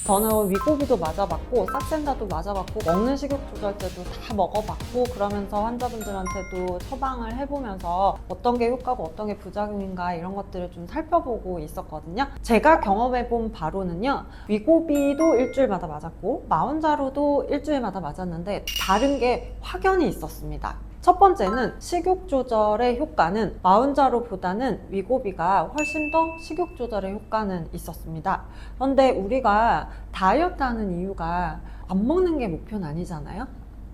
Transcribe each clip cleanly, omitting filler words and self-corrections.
저는 위고비도 맞아봤고 사센다도 맞아봤고 먹는 식욕 조절제도 다 먹어봤고 그러면서 환자분들한테도 처방을 해보면서 어떤 게 효과고 어떤 게 부작용인가 이런 것들을 좀 살펴보고 있었거든요. 제가 경험해본 바로는요, 위고비도 일주일마다 맞았고 마운자로도 일주일마다 맞았는데 다른 게 확연히 있었습니다. 첫 번째는 식욕 조절의 효과는 마운자로보다는 위고비가 훨씬 더 식욕 조절의 효과는 있었습니다. 그런데 우리가 다이어트 하는 이유가 안 먹는 게 목표는 아니잖아요.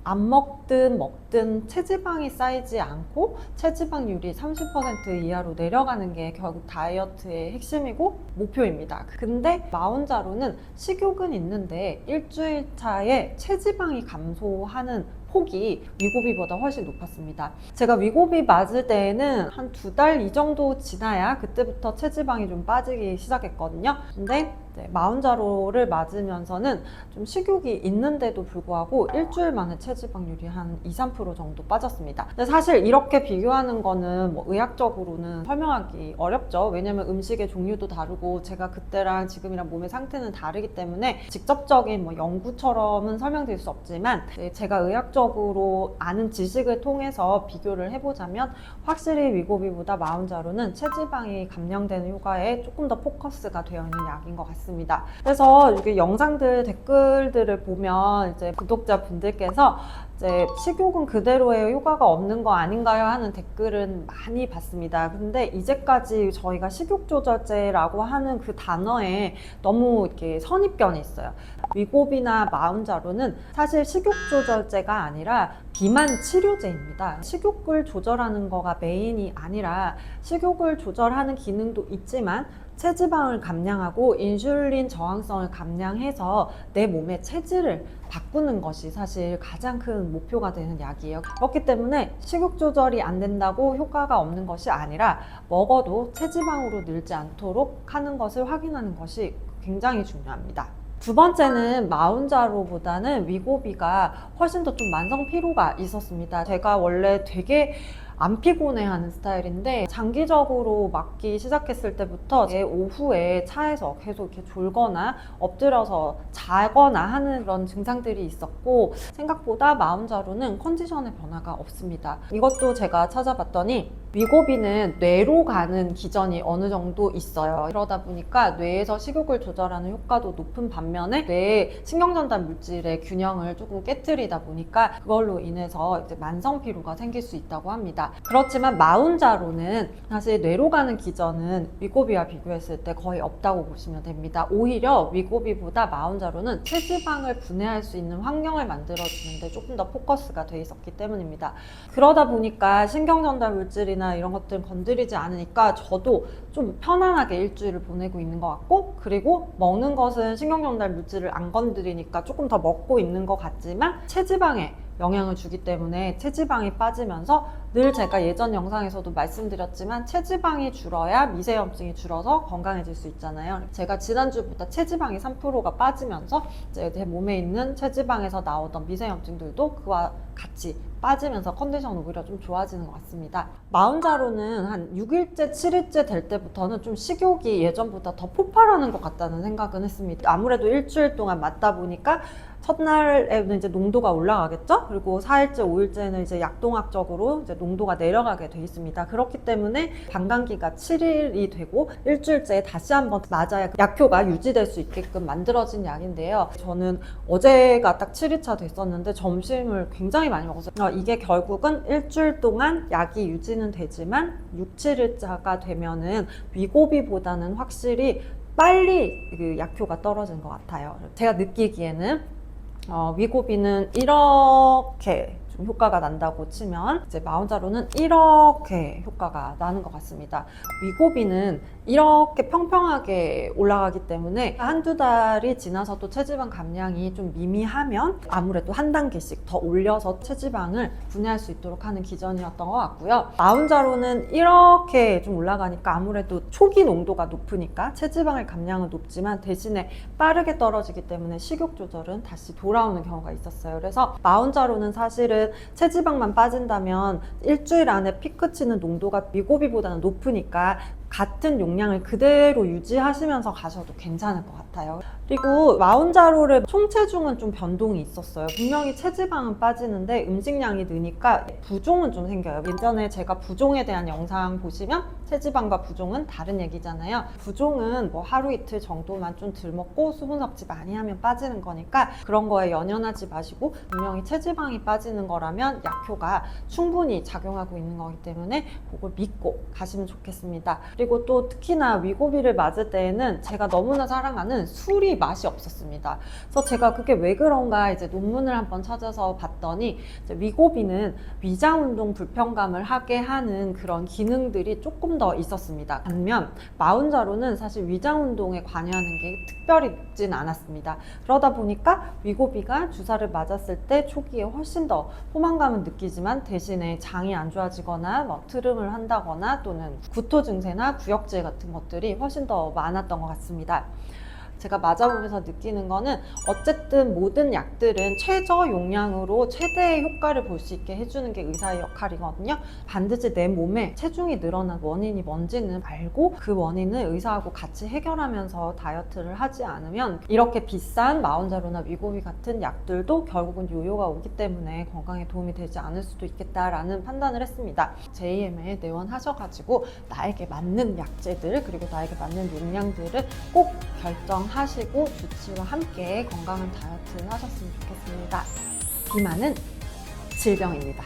안 먹든 먹든 체지방이 쌓이지 않고 체지방률이 30% 이하로 내려가는 게 결국 다이어트의 핵심이고 목표입니다. 근데 마운자로는 식욕은 있는데 일주일 차에 체지방이 감소하는 폭이 위고비보다 훨씬 높았습니다. 제가 위고비 맞을 때에는 한 2달 이 정도 지나야 그때부터 체지방이 좀 빠지기 시작했거든요. 근데 마운자로를 맞으면서는 좀 식욕이 있는데도 불구하고 일주일 만에 체지방률이 한 2~3% 정도 빠졌습니다. 근데 사실 이렇게 비교하는 거는 뭐 의학적으로는 설명하기 어렵죠. 왜냐면 음식의 종류도 다르고 제가 그때랑 지금이랑 몸의 상태는 다르기 때문에 직접적인 뭐 연구처럼은 설명드릴 수 없지만 제가 의학적으로 아는 지식을 통해서 비교를 해보자면 확실히 위고비보다 마운자로는 체지방이 감량되는 효과에 조금 더 포커스가 되어 있는 약인 것 같습니다. 그래서 여기 영상들 댓글들을 보면 이제 구독자분들께서 이제 식욕은 그대로의 효과가 없는 거 아닌가요? 하는 댓글은 많이 봤습니다. 근데 이제까지 저희가 식욕 조절제라고 하는 그 단어에 너무 이렇게 선입견이 있어요. 위고비나 마운자로는 사실 식욕 조절제가 아니라 비만 치료제입니다. 식욕을 조절하는 거가 메인이 아니라 식욕을 조절하는 기능도 있지만 체지방을 감량하고 인슐린 저항성을 감량해서 내 몸의 체질을 바꾸는 것이 사실 가장 큰 목표가 되는 약이에요. 그렇기 때문에 식욕 조절이 안 된다고 효과가 없는 것이 아니라 먹어도 체지방으로 늘지 않도록 하는 것을 확인하는 것이 굉장히 중요합니다. 두 번째는 마운자로보다는 위고비가 훨씬 더 좀 만성 피로가 있었습니다. 제가 원래 되게 안 피곤해하는 스타일인데 장기적으로 맞기 시작했을 때부터 제 오후에 차에서 계속 이렇게 졸거나 엎드려서 자거나 하는 그런 증상들이 있었고 생각보다 마운자로는 컨디션의 변화가 없습니다. 이것도 제가 찾아봤더니 위고비는 뇌로 가는 기전이 어느 정도 있어요. 그러다 보니까 뇌에서 식욕을 조절하는 효과도 높은 반면에 뇌의 신경전달 물질의 균형을 조금 깨트리다 보니까 그걸로 인해서 이제 만성 피로가 생길 수 있다고 합니다. 그렇지만 마운자로는 사실 뇌로 가는 기전은 위고비와 비교했을 때 거의 없다고 보시면 됩니다. 오히려 위고비보다 마운자로는 체지방을 분해할 수 있는 환경을 만들어주는데 조금 더 포커스가 돼 있었기 때문입니다. 그러다 보니까 신경전달 물질이나 이런 것들은 건드리지 않으니까 저도 좀 편안하게 일주일을 보내고 있는 것 같고, 그리고 먹는 것은 신경전달 물질을 안 건드리니까 조금 더 먹고 있는 것 같지만 체지방에 영향을 주기 때문에 체지방이 빠지면서 늘 제가 예전 영상에서도 말씀드렸지만 체지방이 줄어야 미세염증이 줄어서 건강해질 수 있잖아요. 제가 지난주보다 체지방이 3%가 빠지면서 이제 제 몸에 있는 체지방에서 나오던 미세염증들도 그와 같이 빠지면서 컨디션은 오히려 좀 좋아지는 것 같습니다. 마운자로는 한 6일째, 7일째 될 때부터는 좀 식욕이 예전보다 더 폭발하는 것 같다는 생각은 했습니다. 아무래도 일주일 동안 맞다 보니까 첫날에는 이제 농도가 올라가겠죠? 그리고 4일째, 5일째는 이제 약동학적으로 이제 농도가 내려가게 돼 있습니다. 그렇기 때문에 반감기가 7일이 되고 일주일째에 다시 한번 맞아야 약효가 유지될 수 있게끔 만들어진 약인데요. 저는 어제가 딱 7일차 됐었는데 점심을 굉장히 많이 먹었어요. 이게 결국은 일주일 동안 약이 유지는 되지만 6, 7일차가 되면은 위고비보다는 확실히 빨리 그 약효가 떨어진 것 같아요. 제가 느끼기에는 위고비는 이렇게 좀 효과가 난다고 치면 이제 마운자로는 이렇게 효과가 나는 것 같습니다. 위고비는 이렇게 평평하게 올라가기 때문에 한두 달이 지나서도 체지방 감량이 좀 미미하면 아무래도 한 단계씩 더 올려서 체지방을 분해할 수 있도록 하는 기전이었던 것 같고요. 마운자로는 이렇게 좀 올라가니까 아무래도 초기 농도가 높으니까 체지방의 감량은 높지만 대신에 빠르게 떨어지기 때문에 식욕 조절은 다시 돌아오는 경우가 있었어요. 그래서 마운자로는 사실은 체지방만 빠진다면 일주일 안에 피크 치는 농도가 위고비보다는 높으니까 같은 용량을 그대로 유지하시면서 가셔도 괜찮을 것 같아요. 그리고 마운자로를 총체중은 좀 변동이 있었어요. 분명히 체지방은 빠지는데 음식량이 느니까 부종은 좀 생겨요. 예전에 제가 부종에 대한 영상 보시면 체지방과 부종은 다른 얘기잖아요. 부종은 뭐 하루 이틀 정도만 좀 덜 먹고 수분 섭취 많이 하면 빠지는 거니까 그런 거에 연연하지 마시고, 분명히 체지방이 빠지는 거라면 약효가 충분히 작용하고 있는 거기 때문에 그걸 믿고 가시면 좋겠습니다. 그리고 또 특히나 위고비를 맞을 때에는 제가 너무나 사랑하는 술이 맛이 없었습니다. 그래서 제가 그게 왜 그런가 이제 논문을 한번 찾아서 봤더니, 이제 위고비는 위장 운동 불편감을 하게 하는 그런 기능들이 조금 더 있었습니다. 반면 마운자로는 사실 위장 운동에 관여하는 게 특별히 높진 않았습니다. 그러다 보니까 위고비가 주사를 맞았을 때 초기에 훨씬 더 포만감은 느끼지만 대신에 장이 안 좋아지거나 뭐 트름을 한다거나 또는 구토 증세나 구역질 같은 것들이 훨씬 더 많았던 것 같습니다. 제가 맞아보면서 느끼는 거는 어쨌든 모든 약들은 최저 용량으로 최대의 효과를 볼 수 있게 해주는 게 의사의 역할이거든요. 반드시 내 몸에 체중이 늘어난 원인이 뭔지는 알고 그 원인을 의사하고 같이 해결하면서 다이어트를 하지 않으면 이렇게 비싼 마운자로나 위고비 같은 약들도 결국은 요요가 오기 때문에 건강에 도움이 되지 않을 수도 있겠다라는 판단을 했습니다. JM에 내원하셔가지고 나에게 맞는 약제들 그리고 나에게 맞는 용량들을 꼭 결정하시고 주치와 함께 건강한 다이어트를 하셨으면 좋겠습니다. 비만은 질병입니다.